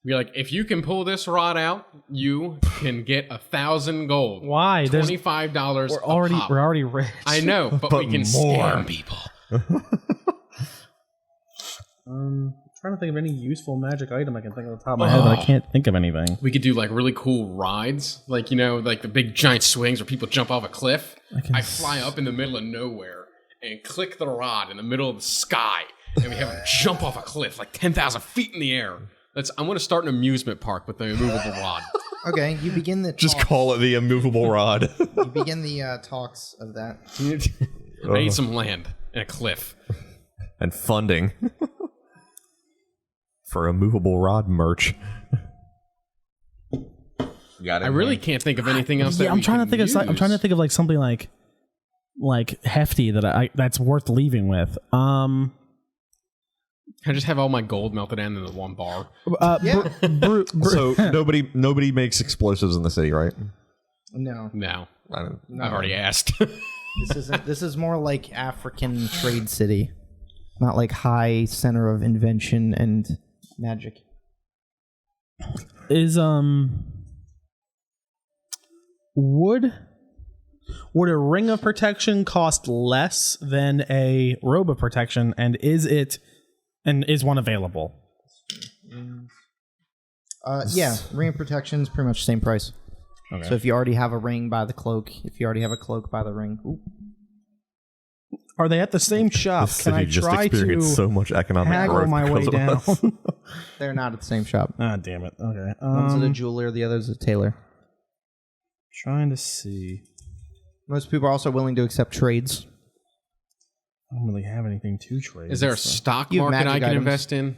Be like, if you can pull this rod out, you can get 1,000 gold. Why? $25 We're already rich. I know, but we can scam people. Trying to think of any useful magic item I can think of off the top of my head, but I can't think of anything. We could do like really cool rides, like like the big giant swings where people jump off a cliff. I fly up in the middle of nowhere and click the rod in the middle of the sky, and we have them jump off a cliff like 10,000 feet in the air. I'm going to start an amusement park with the immovable rod. Okay, you begin the Just call it the immovable rod. You begin the talks of that. I need some land and a cliff. And funding. For immovable rod merch. Got it. I really can't think of anything else. Yeah, that I'm we trying to can think of. I'm trying to use. think of like something like hefty that's worth leaving with. I just have all my gold melted down into one bar. So nobody makes explosives in the city, right? No. No, I don't. I've already asked. This is more like African trade city. Not like high center of invention and magic. Is would a ring of protection cost less than a robe of protection, and is one available? Yeah, ring of protection is pretty much the same price. Okay. So if you already have a ring, buy the cloak. If you already have a cloak, buy the ring. Ooh. Are they at the same shop? The Can I city just try experienced to so much economic haggle growth my way because of down? us. They're not at the same shop. Ah, damn it. Okay. One's a jeweler, the other's a tailor. Trying to see. Most people are also willing to accept trades. I don't really have anything to trade. Is there a so. stock You have market I magic can items. invest in?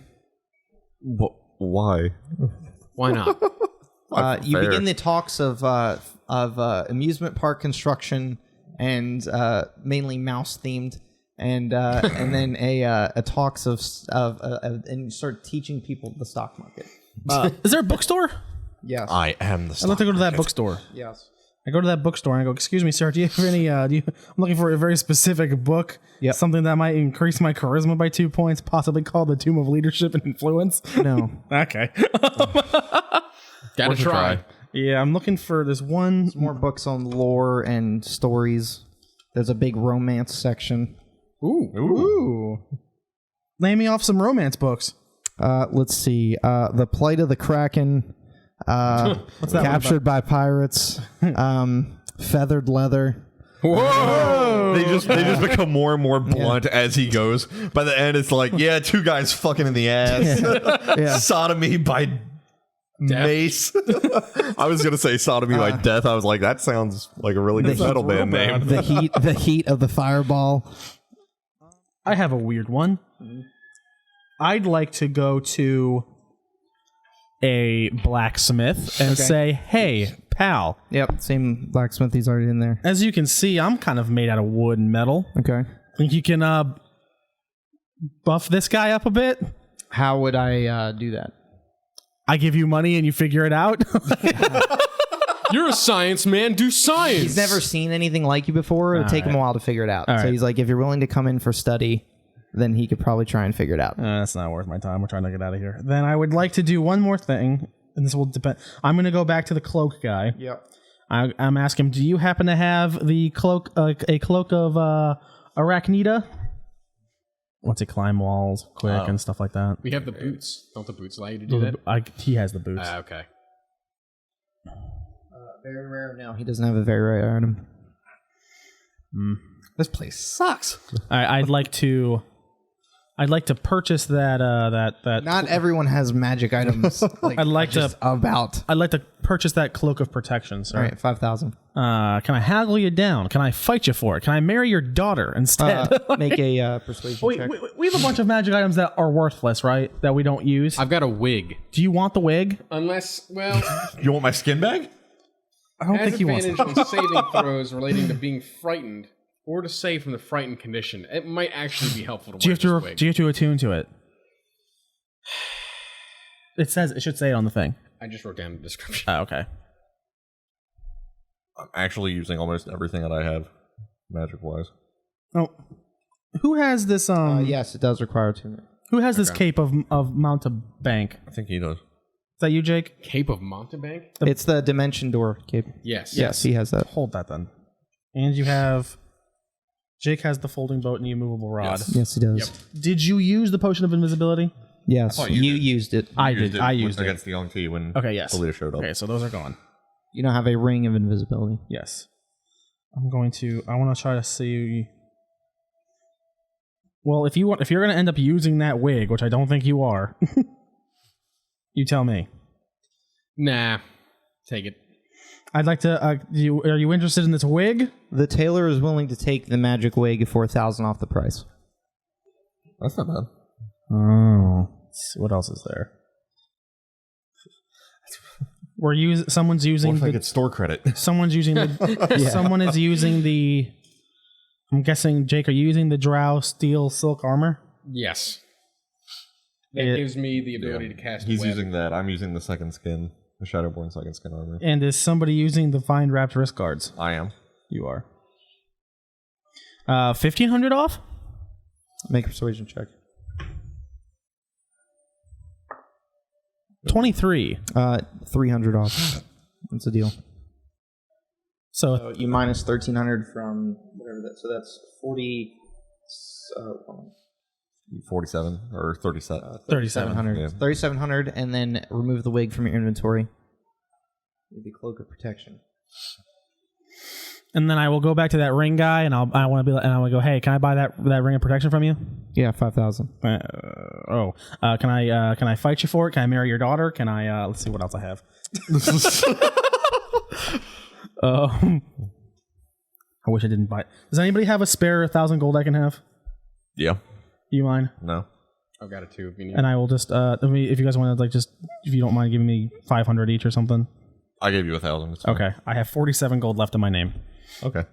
Why? Why not? You Fair. begin the talks of amusement park construction and mainly mouse themed, and then a talks of and you start teaching people the stock market. Is there a bookstore? Yes. I am the I'd like to go to that bookstore. Yes. I go to that bookstore and I go, "Excuse me, sir, do you have any? I'm looking for a very specific book. Yep. Something that might increase my charisma by 2 points, possibly called the Tomb of Leadership and Influence." No. Okay. Gotta try. Yeah, I'm looking for this one. More books on lore and stories. There's a big romance section. Ooh. Lay me off some romance books. Let's see. The Plight of the Kraken. What's that Captured by Pirates. Feathered Leather. Whoa! They just become more and more blunt as he goes. By the end, it's like, yeah, 2 guys fucking in the ass. Yeah. Sodomy by Mace. I was gonna say sodomy by death. I was like, that sounds like a really good metal band name. The heat of the fireball. I have a weird one. I'd like to go to a blacksmith and say, hey, pal. Yep, same blacksmith. He's already in there. As you can see, I'm kind of made out of wood and metal. Okay. Think you can buff this guy up a bit? How would I do that? I give you money and you figure it out? You're a science man. Do science. He's never seen anything like you before. It'll take him a while to figure it out. So he's like, if you're willing to come in for study, then he could probably try and figure it out. That's not worth my time. We're trying to get out of here. Then I would like to do one more thing, and this will depend. I'm going to go back to the cloak guy. Yep. I'm asking him, do you happen to have the cloak, a cloak of Arachnida? What's it, climb walls quick and stuff like that? We have the boots. Don't the boots allow you to do that? He has the boots. Okay. Very rare. No, he doesn't have a very rare item. This place sucks. I'd like to purchase that. Not everyone has magic items. Like, I'd like just to about. I'd like to purchase that cloak of protection, sir. All right, 5,000. Can I haggle you down? Can I fight you for it? Can I marry your daughter instead? Make a persuasion check. We have a bunch of magic items that are worthless, right? That we don't use. I've got a wig. Do you want the wig? Unless, well, You want my skin bag? I don't has think he wants advantage on saving throws relating to being frightened or to save from the frightened condition. It might actually be helpful to wear this wig. Do you have to attune to it? It should say it on the thing. I just wrote down the description. Oh, okay. I'm actually using almost everything that I have, magic-wise. Oh, who has this? Yes, it does require attunement. Who has this cape of Mountebank? I think he does. Is that you, Jake? Cape of Mountebank? It's the Dimension Door cape. Yes. Yes, he has that. Hold that then. And you have. Jake has the folding boat and the immovable rod. Yes, he does. Yep. Did you use the potion of invisibility? Yes, thought you did. used it. I did. I used it. against the Young T when Okay, yes. Talia showed up. Okay, so those are gone. You don't have a ring of invisibility. Yes. I want to try to see. Well, if you're going to end up using that wig, which I don't think you are, you tell me. Nah. Take it. I'd like to. Are you interested in this wig? The tailor is willing to take the magic wig for 1,000 off the price. That's not bad. Oh. Let's see, what else is there? Someone's using. What if I get store credit? Someone's using the. Someone is using the. I'm guessing, Jake, are you using the Drow steel silk armor? Yes. That gives me the ability to cast He's web. using that. I'm using the second skin, the Shadowborn second skin armor. And is somebody using the vine wrapped wrist guards? I am. You are. 1,500 off? Make a persuasion check. 23. 300 off. That's the deal. So So you minus 1,300 from whatever that. So that's 40. 47 or 37. 3,700. Yeah. 3,700, and then remove the wig from your inventory. The cloak of protection. And then I will go back to that ring guy, and I want to go, hey, can I buy that ring of protection from you? Yeah, 5,000. Can I fight you for it? Can I marry your daughter? Can I? Let's see what else I have. I wish I didn't buy it. Does anybody have a spare 1,000 gold I can have? Yeah. You mind? No. I've got it too if you need. And I will just if you guys want to if you don't mind giving me 500 each or something. I gave you 1,000. Okay, I have 47 gold left in my name. Okay.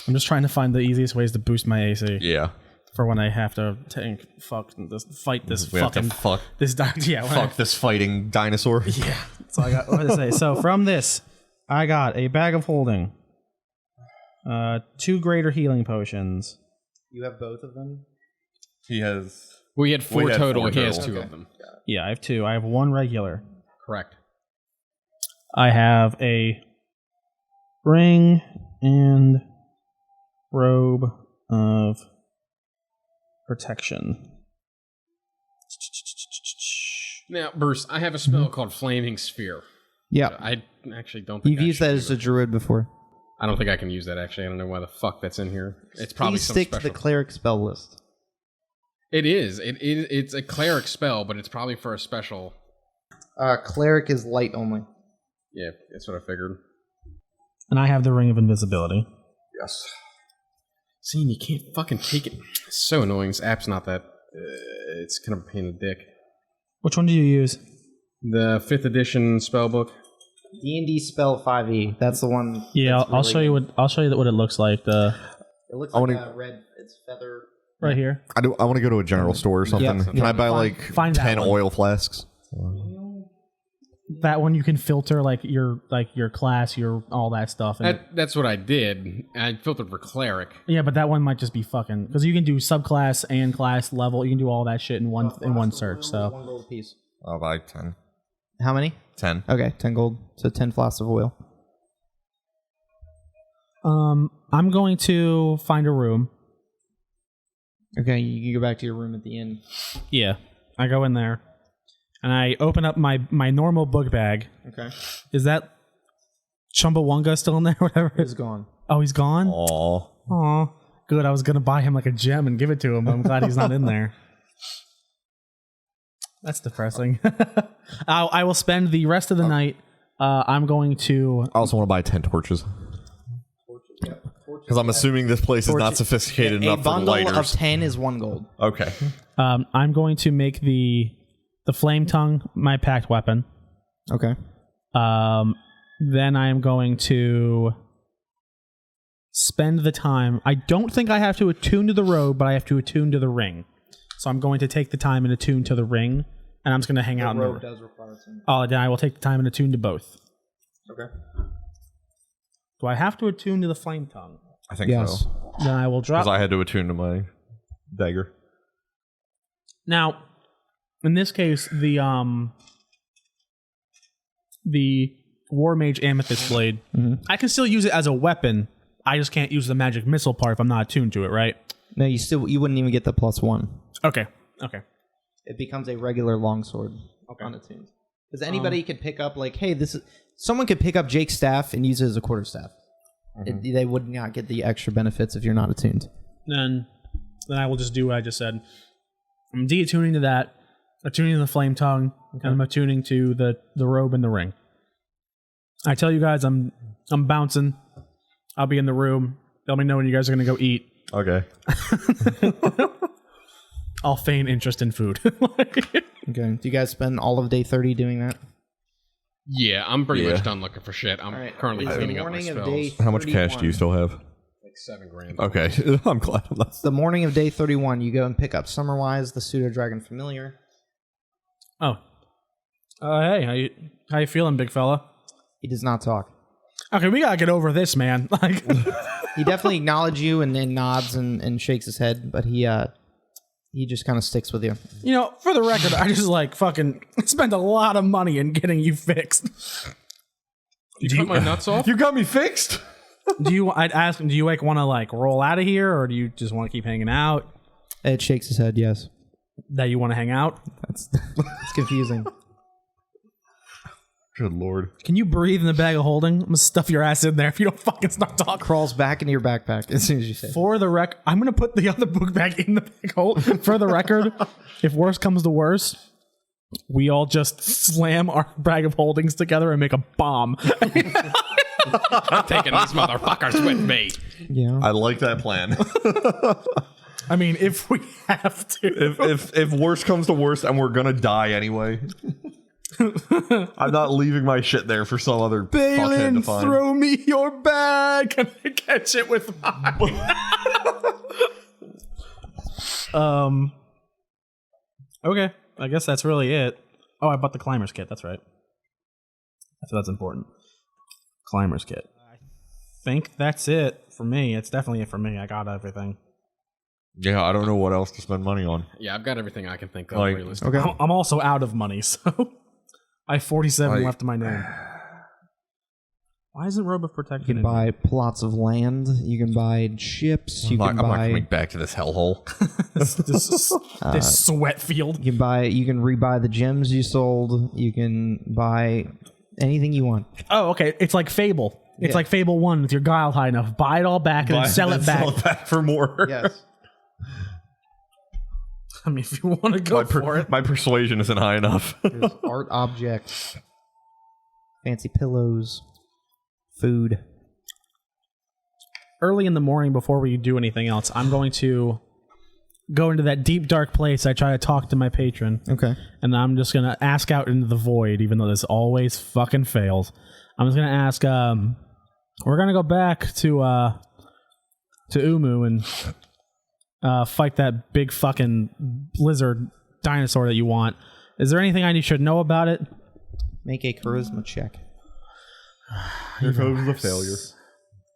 I'm just trying to find the easiest ways to boost my AC Yeah. for when I have to fight this We have to fucking this fuck this fighting dinosaur. Yeah. So I got what to say. So from this, I got a bag of holding, 2 greater healing potions. You have both of them? He has. We had four We had total. four He has total. 2 of them. Yeah, I have 2. I have 1 regular. Correct. I have a ring and robe of protection. Now, Bruce, I have a spell called Flaming Sphere. Yeah. I actually don't think You've used that as a druid before. I don't think I can use that, actually. I don't know why the fuck that's in here. It's probably Please some stick special. to the cleric spell list. It is. It's a cleric spell, but it's probably for a special... Cleric is light only. Yeah, that's what I figured. And I have the Ring of Invisibility. Yes. See, you can't fucking take it. It's so annoying. This app's not that... it's kind of a pain in the dick. Which one do you use? The 5th edition spellbook. D&D spell 5e. That's the one. Yeah, I'll show you what it looks like. It looks like a red. It's feather. Right here. I want to go to a general store or something. Can I buy find that 10 one. oil flasks? That one you can filter your class, your all that stuff. And That's what I did. I filtered for cleric. yeah, but that one might just be fucking because you can do subclass and class level. You can do all that shit in one search. So 1 gold piece. I'll buy 10. How many? 10. Okay, 10 gold. So 10 flasks of oil. I'm going to find a room. Okay, you can go back to your room at the inn. Yeah, I go in there, and I open up my normal book bag. Okay. Is that Chumbawanga still in there? Whatever. It's gone. Oh, he's gone? Aw. Aw. Good, I was going to buy him like a gem and give it to him, but I'm glad he's not in there. That's depressing. I will spend the rest of the night. I'm going to... I also want to buy 10 torches. Because I'm assuming this place is not sophisticated enough for the A bundle of lighters. 10 is 1 gold. Okay. I'm going to make the flame tongue my packed weapon. Okay. Then I am going to spend the time. I don't think I have to attune to the robe, but I have to attune to the ring. So I'm going to take the time and attune to the ring, and I'm just going to hang out in the robe. Does require attunement. Oh, then I will take the time and attune to both. Okay. Do I have to attune to the flame tongue? I think Yes. so. Then I will drop. Because I had to attune to my dagger. Now, in this case, the War Mage Amethyst Blade, I can still use it as a weapon. I just can't use the magic missile part if I'm not attuned to it, right? No, you wouldn't even get the +1. Okay. It becomes a regular longsword unattuned. Because anybody could pick up, like, hey, someone could pick up Jake's staff and use it as a quarterstaff. They would not get the extra benefits if you're not attuned. Then I will just do what I just said. I'm de-attuning to that, attuning to the flame tongue, and I'm attuning to the robe and the ring. I tell you guys, I'm bouncing. I'll be in the room. Let me know when you guys are going to go eat. Okay. I'll feign interest in food. Okay. Do you guys spend all of day 30 doing that? Yeah, I'm pretty much done looking for shit. I'm right. currently It's the cleaning up my morning of spells. day How much cash do you 31. still have? Like $7,000. Okay. I'm glad I'm not. The morning of day 31, you go and pick up Summerwise, the Pseudo Dragon Familiar. Oh. Hey, how you feeling, big fella? He does not talk. Okay, we gotta get over this, man. Like, He definitely acknowledges you and then nods and shakes his head, but he just kind of sticks with you. you know, for the record, I just like fucking spent a lot of money in getting you fixed. You cut my nuts off? You got me fixed? I'd ask him, do you like want to like roll out of here, or do you just want to keep hanging out? Ed shakes his head, yes. That you want to hang out? It's confusing. Good lord. Can you breathe in the bag of holding? I'm gonna stuff your ass in there if you don't fucking stop talking. Crawls back into your backpack as soon as you say it. For the I'm gonna put the other book bag in the bag hold. For the record, if worse comes to worse, we all just slam our bag of holdings together and make a bomb. I'm taking these motherfuckers with me. Yeah. I like that plan. I mean, if we have to. if worse comes to worst and we're gonna die anyway, I'm not leaving my shit there for some other fuckhead to Balin, find. throw me your bag. Can I catch it with mine? Okay, I guess that's really it. Oh, I bought the climber's kit. That's right. That's important. Climber's kit. I think that's it for me. It's definitely it for me. I got everything. Yeah, I don't know what else to spend money on. Yeah, I've got everything I can think of. Like- realistically. Okay. I'm also out of money, so I have 47 left in my name. Why isn't Robe of Protection? You can buy plots of land. You can buy ships. You I'm can not coming buy. back to this hellhole. this sweat field. You can buy. You can rebuy the gems you sold. You can buy anything you want. Oh, okay. It's like Fable. It's like Fable 1 with your guile high enough. Buy it all back and then sell it back. Sell it back for more. Yes. I mean, if you want to go for it. My persuasion isn't high enough. There's art objects, fancy pillows, food. Early in the morning, before we do anything else, I'm going to go into that deep, dark place. I try to talk to my patron. Okay. And I'm just going to ask out into the void, even though this always fucking fails. I'm just going to ask, we're going to go back to Umu and fight that big fucking lizard dinosaur that you want. Is there anything I should know about it? Make a charisma check. Here comes the failure.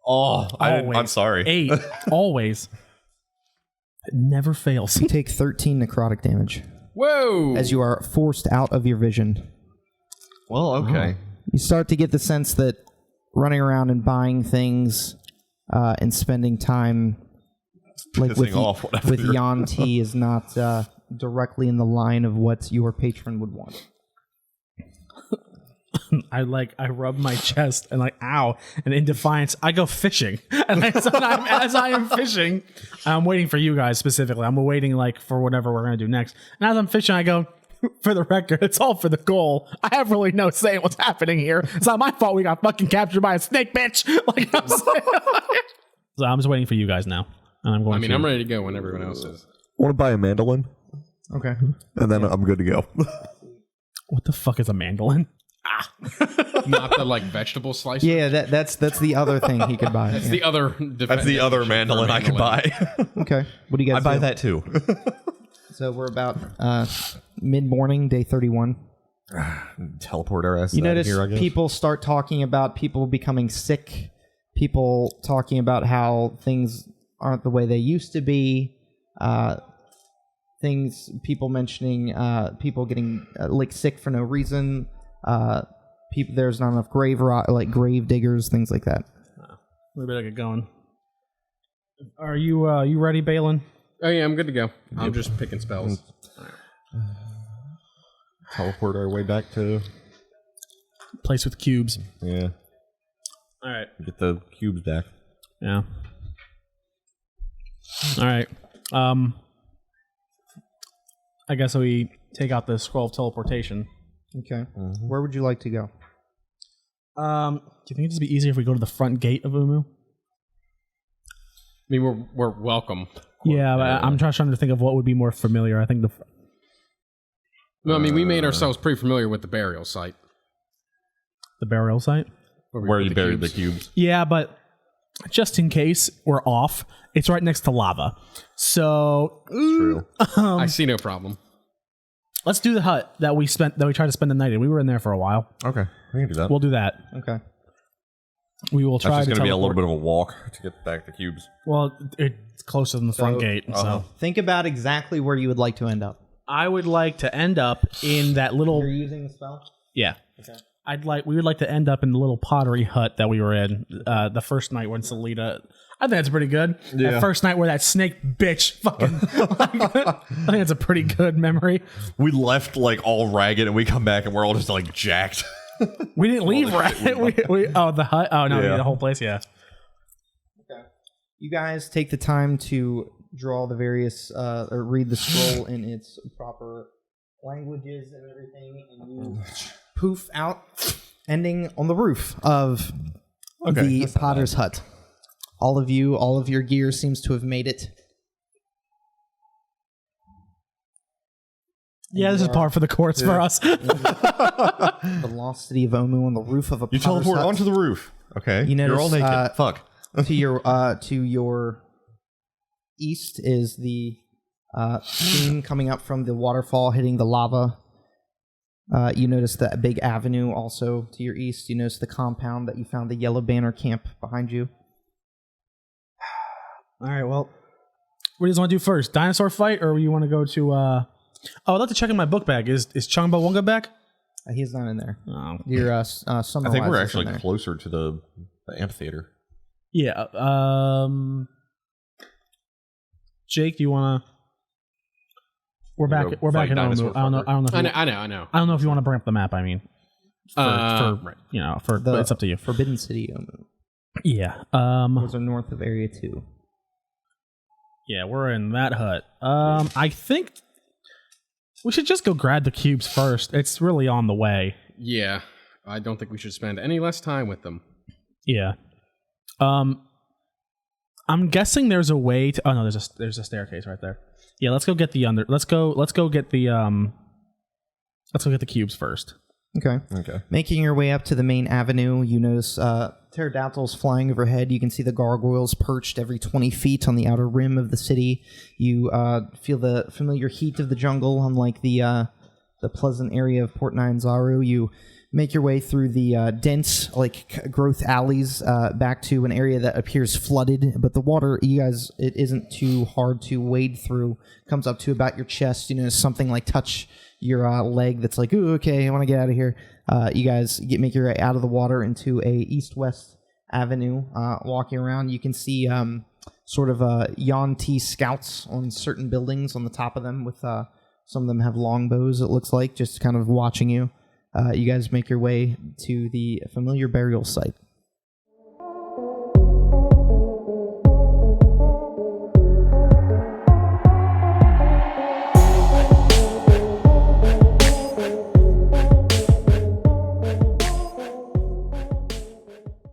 Oh, I'm sorry. 8. Always. It never fails. You take 13 necrotic damage Whoa! as you are forced out of your vision. Well, okay. You start to get the sense that running around and buying things and spending time like with Yanti is not directly in the line of what your patron would want. I rub my chest and ow, and in defiance I go fishing. And as I am fishing, I'm waiting for you guys specifically. I'm waiting for whatever we're gonna do next. And as I'm fishing, I go, for the record, it's all for the goal. I have really no say in what's happening here. It's not my fault we got fucking captured by a snake, bitch. I'm saying. So I'm just waiting for you guys now. And I'm going. I'm ready to go when everyone else is. Want to buy a mandolin? Okay. And then I'm good to go. What the fuck is a mandolin? Not the vegetable slicer. Yeah, that's the other thing he could buy. That's the other. That's the other mandolin I could buy. Okay. What do you guys I buy do? that too. So we're about mid-morning, day 31. Teleport our asses You out of notice here, I guess. people start talking about people becoming sick, people talking about how things aren't the way they used to be, people mentioning people getting sick for no reason, there's not enough grave diggers, things like that. We better get going. Are you ready, Balin? Oh yeah, I'm good to go. I'm just picking spells. Teleport our way back to... Place with cubes. Yeah. All right. Get the cubes back. Yeah. All right. I guess we take out the scroll of teleportation. Okay. Mm-hmm. Where would you like to go? Do you think it'd just be easier if we go to the front gate of Umu? I mean, we're welcome. Yeah, but I'm trying to think of what would be more familiar. I think No, I mean, we made ourselves pretty familiar with the burial site. The burial site? Where you buried the cubes. Yeah, but just in case we're off, it's right next to lava. So True. I see no problem. Let's do the hut that we tried to spend the night in. We were in there for a while. Okay, we can do that. We'll do that. Okay. We will try. That's just to going to be a little bit of a walk to get back the cubes. Well, it's closer than the front gate. So think about exactly where you would like to end up. I would like to end up in that little. You're using the spell? Yeah. Okay. We would like to end up in the little pottery hut that we were in the first night when Salita. I think that's pretty good. Yeah. That first night where that snake bitch fucking. I think that's a pretty good memory. We left all ragged, and we come back, and we're all just jacked. We didn't leave, right? The hut. Oh no, Yeah. the whole place. Yeah. Okay. You guys take the time to draw the various or read the scroll in its proper languages and everything, and you poof out, ending on the roof of the potter's hut. All of your gear seems to have made it. Yeah, this is par for the course for us. The lost city of Omu on the roof of a You potter's teleport hut. onto the roof. Okay. You notice, You're all naked. Fuck. to your east is the stream coming up from the waterfall hitting the lava. You notice that big avenue also to your east. You notice the compound that you found the Yellow Banner camp behind you. All right, well, what do you want to do first? Dinosaur fight, or you want to go to... I'd like to check in my book bag. Is Chungba Wunga back? He's not in there. Oh. Your I think we're actually closer to the amphitheater. Yeah. Jake, do you want to... We're back in Omu. I don't know. I don't know if you want to bring up the map, I mean. Right. But it's up to you. Forbidden City, Omu. Yeah. Those are north of Area 2. Yeah, we're in that hut. I think We should just go grab the cubes first. It's really on the way. Yeah, I don't think we should spend any less time with them. Yeah. I'm guessing there's a way to. Oh no, there's a staircase right there. Yeah, let's go get the under. Let's go get the Let's go get the cubes first. Okay. Making your way up to the main avenue, you notice pterodactyls flying overhead. You can see the gargoyles perched every 20 feet on the outer rim of the city. You feel the familiar heat of the jungle, unlike the pleasant area of Port Nyanzaru. You make your way through the dense growth alleys back to an area that appears flooded, but the water, it isn't too hard to wade through. Comes up to about your chest. You know, something like touch your leg that's like, ooh, okay, I want to get out of here. You guys make your way out of the water into a east-west avenue. Walking around, you can see sort of Yuan-Ti scouts on certain buildings on the top of them, with some of them have longbows, it looks like, just kind of watching you. You guys make your way to the familiar burial site.